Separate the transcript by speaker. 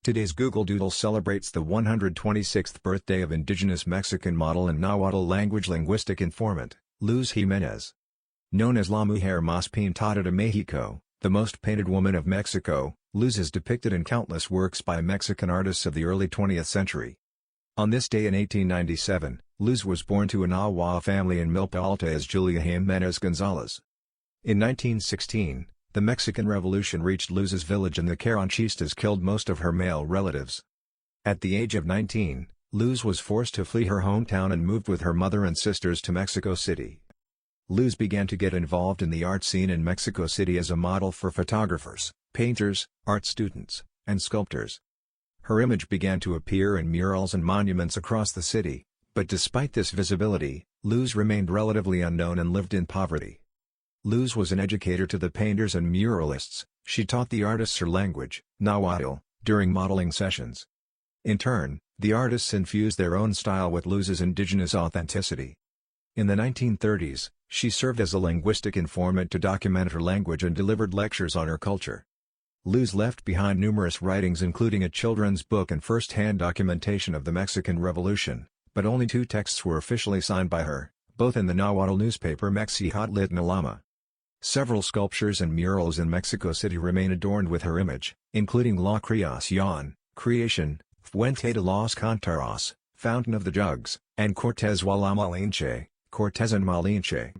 Speaker 1: Today's Google Doodle celebrates the 126th birthday of Indigenous Mexican model and Nahuatl-language linguistic informant, Luz Jiménez. Known as La Mujer Más Pintada de Mexico, the most painted woman of Mexico, Luz is depicted in countless works by Mexican artists of the early 20th century. On this day in 1897, Luz was born to a Nahua family in Milpa Alta as Julia Jiménez González. In 1916, the Mexican Revolution reached Luz's village and the Carrancistas killed most of her male relatives. At the age of 19, Luz was forced to flee her hometown and moved with her mother and sisters to Mexico City. Luz began to get involved in the art scene in Mexico City as a model for photographers, painters, art students, and sculptors. Her image began to appear in murals and monuments across the city, but despite this visibility, Luz remained relatively unknown and lived in poverty. Luz was an educator to the painters and muralists. She taught the artists her language, Nahuatl, during modeling sessions. In turn, the artists infused their own style with Luz's indigenous authenticity. In the 1930s, she served as a linguistic informant to document her language and delivered lectures on her culture. Luz left behind numerous writings including a children's book and first-hand documentation of the Mexican Revolution, but only 2 texts were officially signed by her, both in the Nahuatl newspaper Mexihkatl Itonalama. Several sculptures and murals in Mexico City remain adorned with her image, including La Creación, Creación, Fuente de los Cántaros, Fountain of the Jugs, and Cortés and Malinche, Cortez and Malinche.